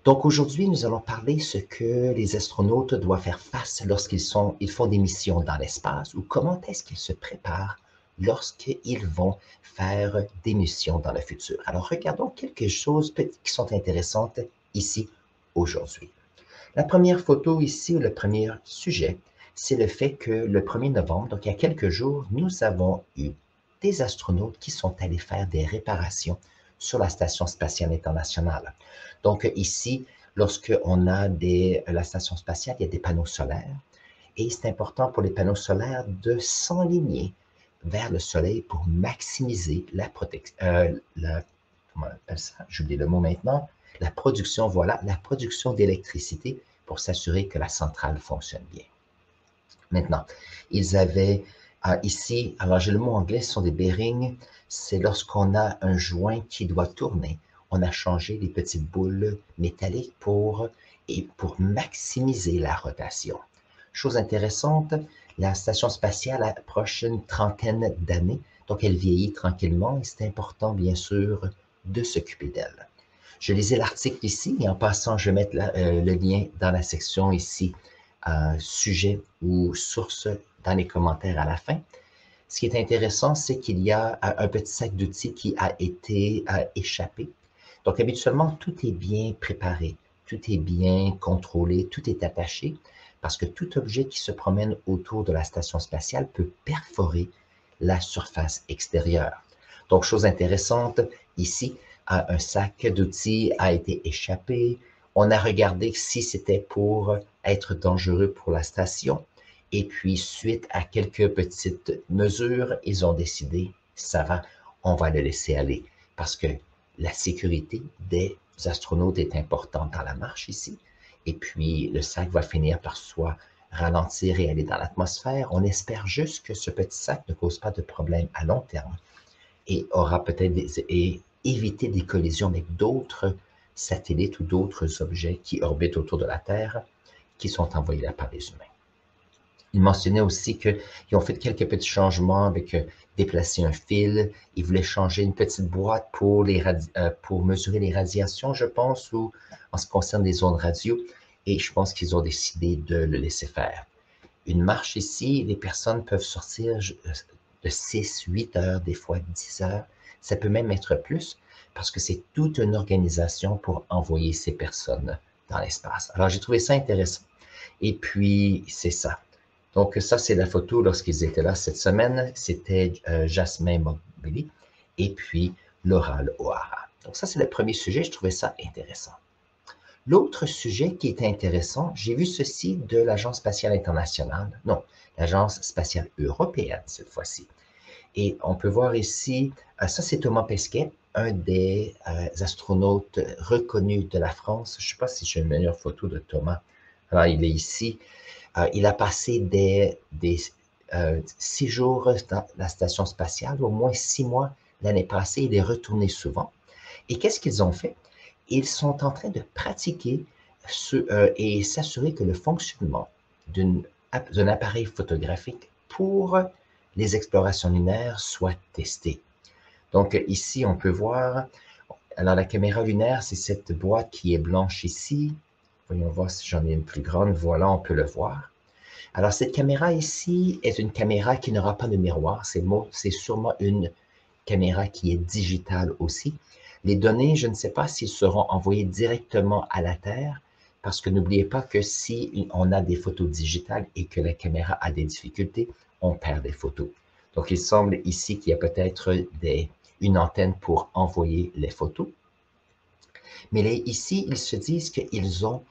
Donc aujourd'hui, nous allons parler ce que les astronautes doivent faire face ils font des missions dans l'espace ou comment est-ce qu'ils se préparent lorsqu'ils vont faire des missions dans le futur. Alors regardons quelque chose qui sont intéressantes ici aujourd'hui. La première photo ici, ou le premier sujet, c'est le fait que le 1er novembre, donc il y a quelques jours, nous avons eu des astronautes qui sont allés faire des réparations sur la Station spatiale internationale. Donc ici, lorsqu'on a la station spatiale, il y a des panneaux solaires et c'est important pour les panneaux solaires de s'enligner vers le soleil pour maximiser la protection, comment on appelle ça? J'oublie le mot maintenant. La production, voilà, la production d'électricité pour s'assurer que la centrale fonctionne bien. Maintenant, ils avaient ici, alors j'ai le mot anglais, ce sont des bearings, c'est lorsqu'on a un joint qui doit tourner, on a changé les petites boules métalliques pour maximiser la rotation. Chose intéressante, la station spatiale approche une trentaine d'années, donc elle vieillit tranquillement et c'est important, bien sûr, de s'occuper d'elle. Je lisais l'article ici et en passant, je vais mettre le lien dans la section ici, sujet ou source dans les commentaires à la fin. Ce qui est intéressant, c'est qu'il y a un petit sac d'outils qui a été échappé. Donc, habituellement, tout est bien préparé, tout est bien contrôlé, tout est attaché, parce que tout objet qui se promène autour de la station spatiale peut perforer la surface extérieure. Donc, chose intéressante, ici, un sac d'outils a été échappé. On a regardé si c'était pour être dangereux pour la station. Et puis, suite à quelques petites mesures, ils ont décidé, ça va, on va le laisser aller. Parce que la sécurité des astronautes est importante dans la marche ici. Et puis, le sac va finir par soit ralentir et aller dans l'atmosphère. On espère juste que ce petit sac ne cause pas de problème à long terme et aura peut-être éviter des collisions avec d'autres satellites ou d'autres objets qui orbitent autour de la Terre qui sont envoyés là par les humains. Il mentionnait aussi qu'ils ont fait quelques petits changements avec déplacer un fil. Ils voulaient changer une petite boîte pour mesurer les radiations, je pense, ou en ce qui concerne les ondes radio. Et je pense qu'ils ont décidé de le laisser faire. Une marche ici, les personnes peuvent sortir de 6, 8 heures, des fois 10 heures. Ça peut même être plus parce que c'est toute une organisation pour envoyer ces personnes dans l'espace. Alors, j'ai trouvé ça intéressant. Et puis, c'est ça. Donc, ça, c'est la photo lorsqu'ils étaient là cette semaine. C'était Jasmin Mokbeli et puis Laura O'Hara. Donc, ça, c'est le premier sujet. Je trouvais ça intéressant. L'autre sujet qui est intéressant, j'ai vu ceci de l'Agence spatiale internationale, non, l'Agence spatiale européenne cette fois-ci. Et on peut voir ici, ça c'est Thomas Pesquet, un des astronautes reconnus de la France. Je ne sais pas si j'ai une meilleure photo de Thomas. Alors, il est ici. Il a passé des 6 jours dans la station spatiale, au moins 6 mois l'année passée. Il est retourné souvent. Et qu'est-ce qu'ils ont fait? Ils sont en train de pratiquer et s'assurer que le fonctionnement d'un appareil photographique pour les explorations lunaires soit testé. Donc ici, on peut voir, alors la caméra lunaire, c'est cette boîte qui est blanche ici. Voyons voir si j'en ai une plus grande. Voilà, on peut le voir. Alors cette caméra ici est une caméra qui n'aura pas de miroir. C'est sûrement une caméra qui est digitale aussi. Les données, je ne sais pas s'ils seront envoyées directement à la Terre, parce que n'oubliez pas que si on a des photos digitales et que la caméra a des difficultés, on perd des photos. Donc, il semble ici qu'il y a peut-être une antenne pour envoyer les photos. Mais ici, ils se disent qu'ils ont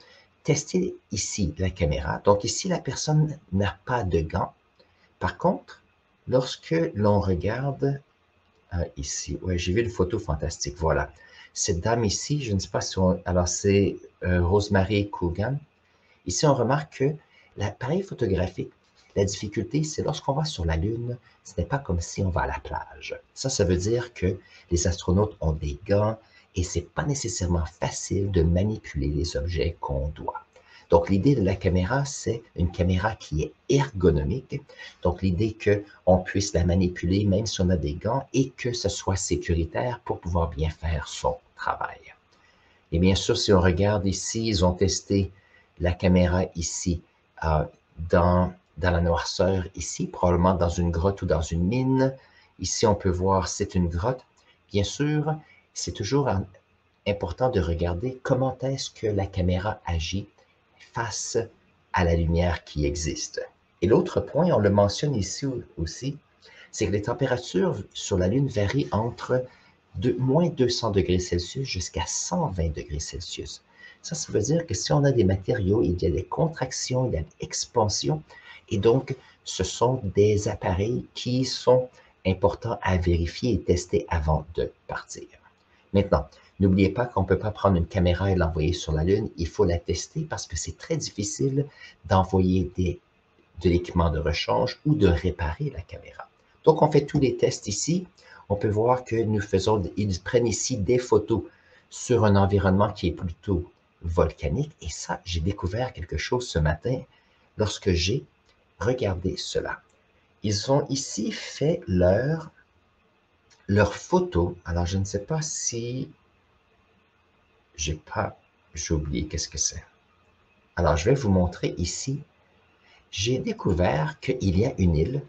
testé ici la caméra. Donc, ici, la personne n'a pas de gants. Par contre, lorsque l'on regarde ici, oui, j'ai vu une photo fantastique, voilà. Cette dame ici, je ne sais pas si on... Alors, c'est Rosemary Coogan. Ici, on remarque que l'appareil photographique, la difficulté, c'est lorsqu'on va sur la Lune, ce n'est pas comme si on va à la plage. Ça veut dire que les astronautes ont des gants et ce n'est pas nécessairement facile de manipuler les objets qu'on doit. Donc, l'idée de la caméra, c'est une caméra qui est ergonomique. Donc, l'idée qu'on puisse la manipuler même si on a des gants et que ce soit sécuritaire pour pouvoir bien faire son travail. Et bien sûr, si on regarde ici, ils ont testé la caméra ici dans la noirceur ici, probablement dans une grotte ou dans une mine. Ici, on peut voir c'est une grotte. Bien sûr, c'est toujours important de regarder comment est-ce que la caméra agit face à la lumière qui existe. Et l'autre point, on le mentionne ici aussi, c'est que les températures sur la Lune varient entre moins 200 degrés Celsius jusqu'à 120 degrés Celsius. Ça veut dire que si on a des matériaux, il y a des contractions, il y a des expansions, et donc ce sont des appareils qui sont importants à vérifier et tester avant de partir. Maintenant, n'oubliez pas qu'on ne peut pas prendre une caméra et l'envoyer sur la Lune, il faut la tester parce que c'est très difficile d'envoyer de l'équipement de rechange ou de réparer la caméra. Donc, on fait tous les tests ici. On peut voir que ils prennent ici des photos sur un environnement qui est plutôt volcanique. Et ça, j'ai découvert quelque chose ce matin lorsque j'ai regardé cela. Ils ont ici fait leur photo. Alors, je ne sais pas si j'ai oublié qu'est-ce que c'est. Alors, je vais vous montrer ici. J'ai découvert qu'il y a une île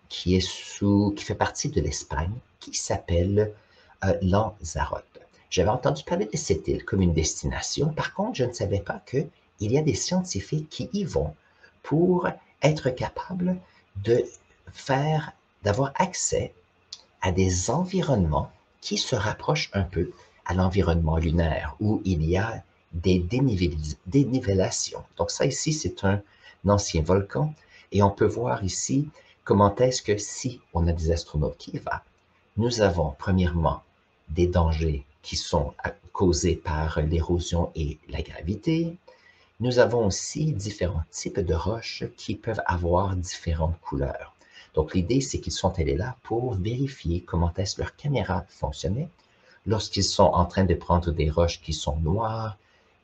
qui fait partie de l'Espagne, qui s'appelle Lanzarote. J'avais entendu parler de cette île comme une destination. Par contre, je ne savais pas qu'il y a des scientifiques qui y vont pour être capables d'avoir accès à des environnements qui se rapprochent un peu à l'environnement lunaire, où il y a des dénivellations. Donc ça ici, c'est un ancien volcan, et on peut voir ici comment est-ce que si on a des astronautes qui y vont, nous avons premièrement des dangers qui sont causés par l'érosion et la gravité. Nous avons aussi différents types de roches qui peuvent avoir différentes couleurs. Donc l'idée, c'est qu'ils sont allés là pour vérifier comment est-ce que leur caméra fonctionnait lorsqu'ils sont en train de prendre des roches qui sont noires,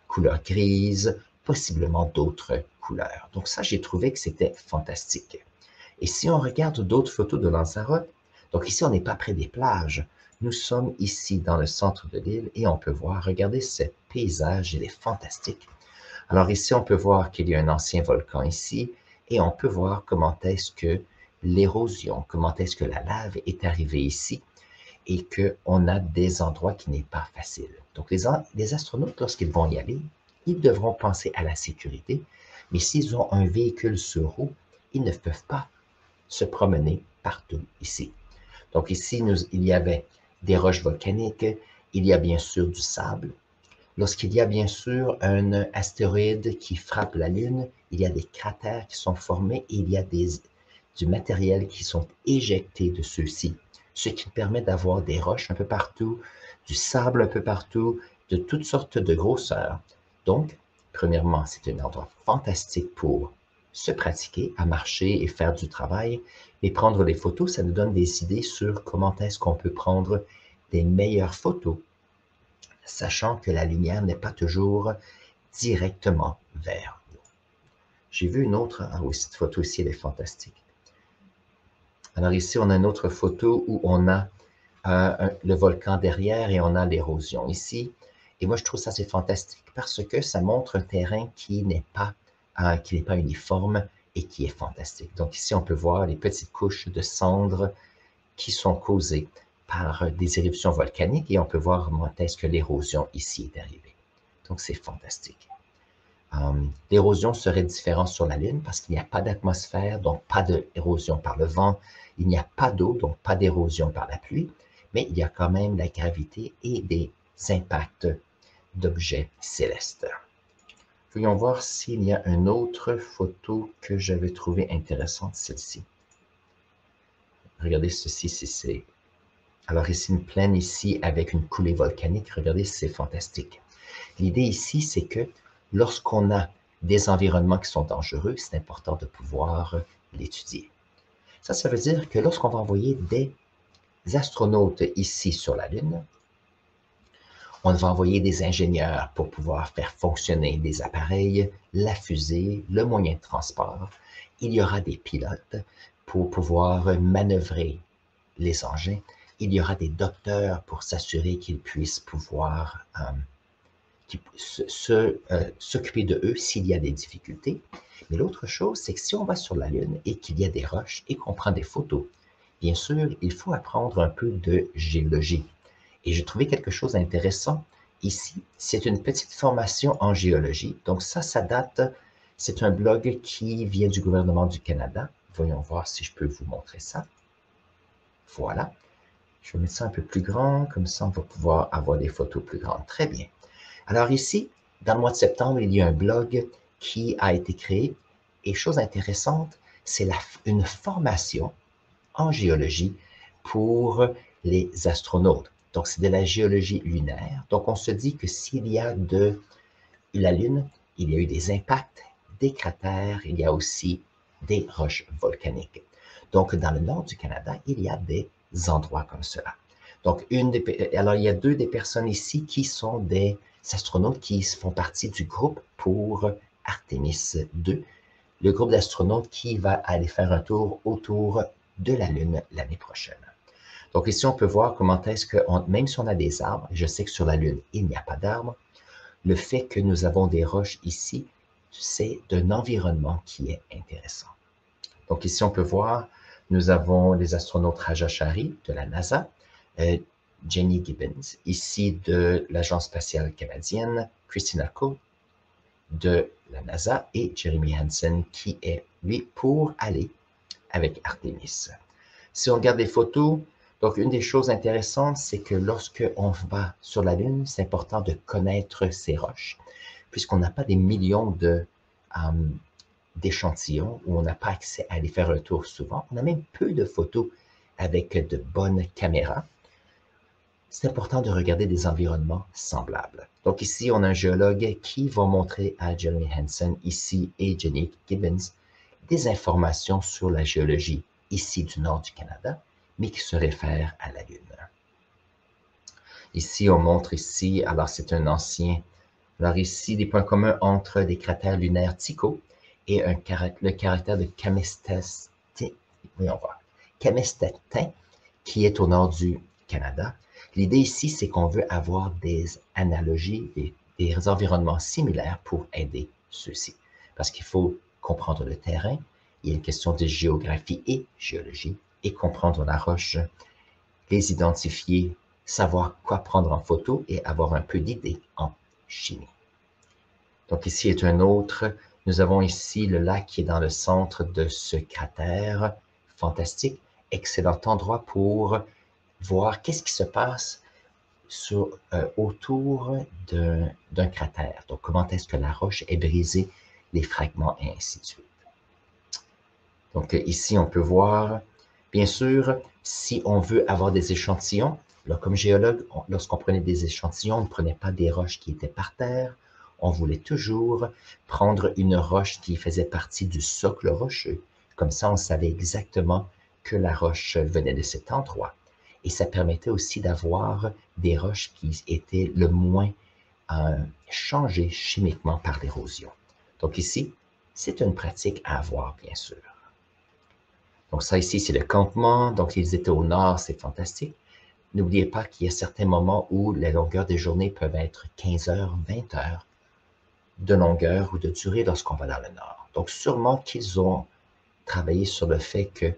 couleur grise, possiblement d'autres couleurs. Donc ça, j'ai trouvé que c'était fantastique. Et si on regarde d'autres photos de Lanzarote, donc ici, on n'est pas près des plages. Nous sommes ici dans le centre de l'île et on peut voir, regardez ce paysage, il est fantastique. Alors ici, on peut voir qu'il y a un ancien volcan ici et on peut voir comment est-ce que l'érosion, comment est-ce que la lave est arrivée ici et qu'on a des endroits qui n'est pas facile. Donc les astronautes, lorsqu'ils vont y aller, ils devront penser à la sécurité, mais s'ils ont un véhicule sur roue, ils ne peuvent pas se promener partout ici. Donc ici, il y avait des roches volcaniques, il y a bien sûr du sable. Lorsqu'il y a bien sûr un astéroïde qui frappe la Lune, il y a des cratères qui sont formés et il y a du matériel qui sont éjectés de ceux-ci, ce qui permet d'avoir des roches un peu partout, du sable un peu partout, de toutes sortes de grosseurs. Donc, premièrement, c'est un endroit fantastique pour se pratiquer à marcher et faire du travail. Et prendre des photos, ça nous donne des idées sur comment est-ce qu'on peut prendre des meilleures photos, sachant que la lumière n'est pas toujours directement vers nous. J'ai vu une autre, ah oui, cette photo ici, elle est fantastique. Alors ici, on a une autre photo où on a le volcan derrière et on a l'érosion ici. Et moi, je trouve ça c'est fantastique parce que ça montre un terrain qui n'est pas uniforme et qui est fantastique. Donc ici, on peut voir les petites couches de cendres qui sont causées par des éruptions volcaniques et on peut voir comment est-ce que l'érosion ici est arrivée. Donc c'est fantastique. L'érosion serait différente sur la Lune parce qu'il n'y a pas d'atmosphère, donc pas d'érosion par le vent. Il n'y a pas d'eau, donc pas d'érosion par la pluie, mais il y a quand même la gravité et des impacts d'objets célestes. Voyons voir s'il y a une autre photo que j'avais trouvée intéressante, celle-ci. Regardez ceci, c'est... Alors ici, une plaine ici avec une coulée volcanique. Regardez, c'est fantastique. L'idée ici, c'est que lorsqu'on a des environnements qui sont dangereux, c'est important de pouvoir l'étudier. Ça veut dire que lorsqu'on va envoyer des astronautes ici sur la Lune, on va envoyer des ingénieurs pour pouvoir faire fonctionner des appareils, la fusée, le moyen de transport. Il y aura des pilotes pour pouvoir manœuvrer les engins. Il y aura des docteurs pour s'assurer qu'ils puissent pouvoir s'occuper de eux s'il y a des difficultés. Mais l'autre chose, c'est que si on va sur la Lune et qu'il y a des roches et qu'on prend des photos, bien sûr, il faut apprendre un peu de géologie. Et j'ai trouvé quelque chose d'intéressant ici. C'est une petite formation en géologie. Donc ça date, c'est un blog qui vient du gouvernement du Canada. Voyons voir si je peux vous montrer ça. Voilà. Je vais mettre ça un peu plus grand, comme ça on va pouvoir avoir des photos plus grandes. Très bien. Alors ici, dans le mois de septembre, il y a un blog qui a été créé. Et chose intéressante, c'est une formation en géologie pour les astronautes. Donc, c'est de la géologie lunaire. Donc, on se dit que s'il y a de la Lune, il y a eu des impacts, des cratères, il y a aussi des roches volcaniques. Donc, dans le nord du Canada, il y a des endroits comme cela. Donc, alors, il y a deux des personnes ici qui sont des astronautes qui font partie du groupe pour Artemis 2, le groupe d'astronautes qui va aller faire un tour autour de la Lune l'année prochaine. Donc ici, on peut voir comment est-ce que, même si on a des arbres, je sais que sur la Lune, il n'y a pas d'arbres, le fait que nous avons des roches ici, c'est d'un environnement qui est intéressant. Donc ici, on peut voir, nous avons les astronautes Raja Chari de la NASA, Jenny Gibbons, ici de l'Agence spatiale canadienne, Christina Koch de la NASA et Jeremy Hansen qui est, lui, pour aller avec Artemis. Si on regarde les photos, donc une des choses intéressantes, c'est que lorsque on va sur la Lune, c'est important de connaître ces roches, puisqu'on n'a pas des millions d'échantillons où on n'a pas accès à aller faire un tour souvent. On a même peu de photos avec de bonnes caméras. C'est important de regarder des environnements semblables. Donc ici, on a un géologue qui va montrer à Jeremy Hansen ici et Jenny Gibbons des informations sur la géologie ici du nord du Canada, mais qui se réfèrent à la Lune. Ici, on montre ici, alors c'est un ancien, alors ici, des points communs entre des cratères lunaires Tycho et le cratère de Kamestetin, qui est au nord du Canada. L'idée ici, c'est qu'on veut avoir des analogies, des environnements similaires pour aider ceux-ci. Parce qu'il faut comprendre le terrain, il y a une question de géographie et géologie, et comprendre la roche, les identifier, savoir quoi prendre en photo et avoir un peu d'idée en chimie. Donc ici est un autre, nous avons ici le lac qui est dans le centre de ce cratère, fantastique, excellent endroit pour voir qu'est-ce qui se passe autour d'un cratère. Donc, comment est-ce que la roche est brisée, les fragments et ainsi de suite. Donc, ici, on peut voir, bien sûr, si on veut avoir des échantillons, là, comme géologue, lorsqu'on prenait des échantillons, on ne prenait pas des roches qui étaient par terre, on voulait toujours prendre une roche qui faisait partie du socle rocheux. Comme ça, on savait exactement que la roche venait de cet endroit. Et ça permettait aussi d'avoir des roches qui étaient le moins changées chimiquement par l'érosion. Donc ici, c'est une pratique à avoir, bien sûr. Donc ça ici, c'est le campement. Donc ils étaient au nord, c'est fantastique. N'oubliez pas qu'il y a certains moments où les longueurs des journées peuvent être 15 heures, 20 heures de longueur ou de durée lorsqu'on va dans le nord. Donc sûrement qu'ils ont travaillé sur le fait que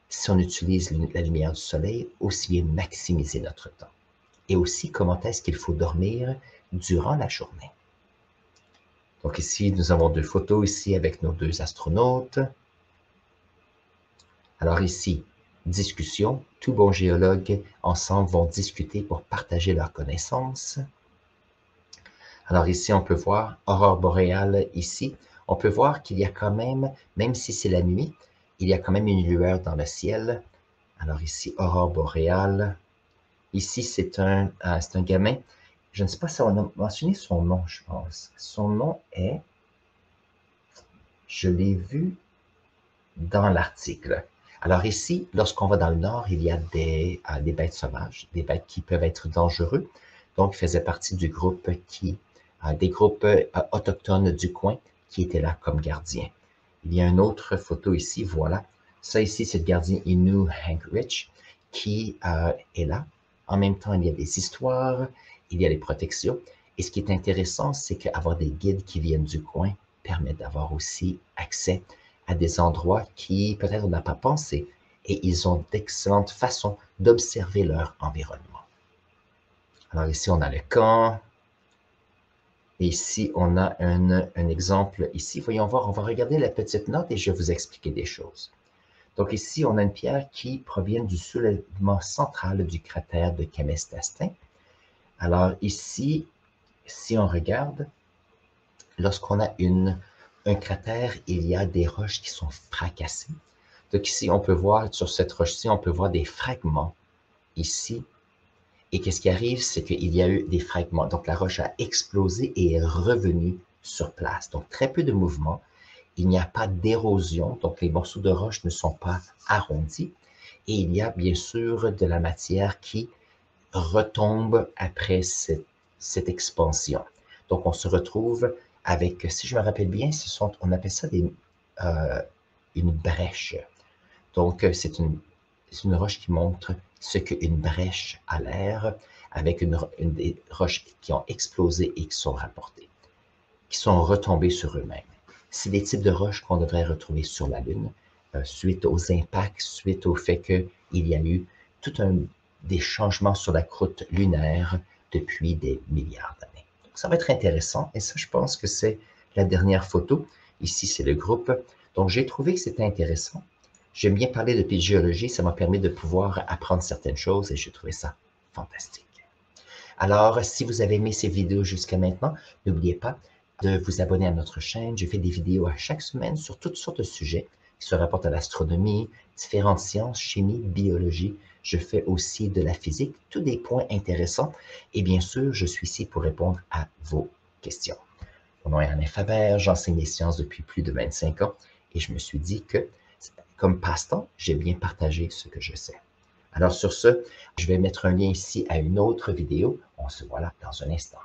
si on utilise la lumière du soleil, aussi bien maximiser notre temps. Et aussi, comment est-ce qu'il faut dormir durant la journée. Donc ici, nous avons deux photos ici avec nos deux astronautes. Alors ici, discussion. Tous bons géologues ensemble vont discuter pour partager leurs connaissances. Alors ici, on peut voir aurore boréale ici. On peut voir qu'il y a quand même si c'est la nuit, il y a quand même une lueur dans le ciel. Alors ici, aurore boréale. Ici, c'est un gamin. Je ne sais pas si on a mentionné son nom, je pense. Son nom est... Je l'ai vu dans l'article. Alors ici, lorsqu'on va dans le nord, il y a des bêtes sauvages, des bêtes qui peuvent être dangereux. Donc, il faisait partie du groupe des groupes autochtones du coin qui étaient là comme gardiens. Il y a une autre photo ici, voilà. Ça ici, c'est le gardien Innu Hank Rich qui est là. En même temps, il y a des histoires, il y a les protections. Et ce qui est intéressant, c'est qu'avoir des guides qui viennent du coin permet d'avoir aussi accès à des endroits qui peut-être on n'a pas pensé et ils ont d'excellentes façons d'observer leur environnement. Alors ici, on a le camp. Et ici, on a un exemple. Ici, voyons voir, on va regarder la petite note et je vais vous expliquer des choses. Donc ici, on a une pierre qui provient du soulèvement central du cratère de Kamestastin. Alors ici, si on regarde, lorsqu'on a un cratère, il y a des roches qui sont fracassées. Donc ici, on peut voir, sur cette roche-ci, on peut voir des fragments ici. Et qu'est-ce qui arrive, c'est qu'il y a eu des fragments. Donc la roche a explosé et est revenue sur place. Donc très peu de mouvement. Il n'y a pas d'érosion, donc les morceaux de roche ne sont pas arrondis. Et il y a bien sûr de la matière qui retombe après cette expansion. Donc on se retrouve avec, si je me rappelle bien, on appelle ça une brèche. Donc c'est une roche qui montre ce qu'une brèche a l'air, avec des roches qui ont explosé et qui sont rapportées, qui sont retombées sur eux-mêmes. C'est des types de roches qu'on devrait retrouver sur la Lune, suite aux impacts, suite au fait qu'il y a eu des changements sur la croûte lunaire depuis des milliards d'années. Donc, ça va être intéressant, et ça, je pense que c'est la dernière photo. Ici, c'est le groupe. Donc, j'ai trouvé que c'était intéressant. J'aime bien parler de géologie, ça m'a permis de pouvoir apprendre certaines choses, et j'ai trouvé ça fantastique. Alors, si vous avez aimé ces vidéos jusqu'à maintenant, n'oubliez pas de vous abonner à notre chaîne. Je fais des vidéos à chaque semaine sur toutes sortes de sujets qui se rapportent à l'astronomie, différentes sciences, chimie, biologie. Je fais aussi de la physique, tous des points intéressants. Et bien sûr, je suis ici pour répondre à vos questions. Mon nom est Alain Faber, j'enseigne les sciences depuis plus de 25 ans et je me suis dit que, comme passe-temps, j'ai bien partagé ce que je sais. Alors sur ce, je vais mettre un lien ici à une autre vidéo. On se voit là dans un instant.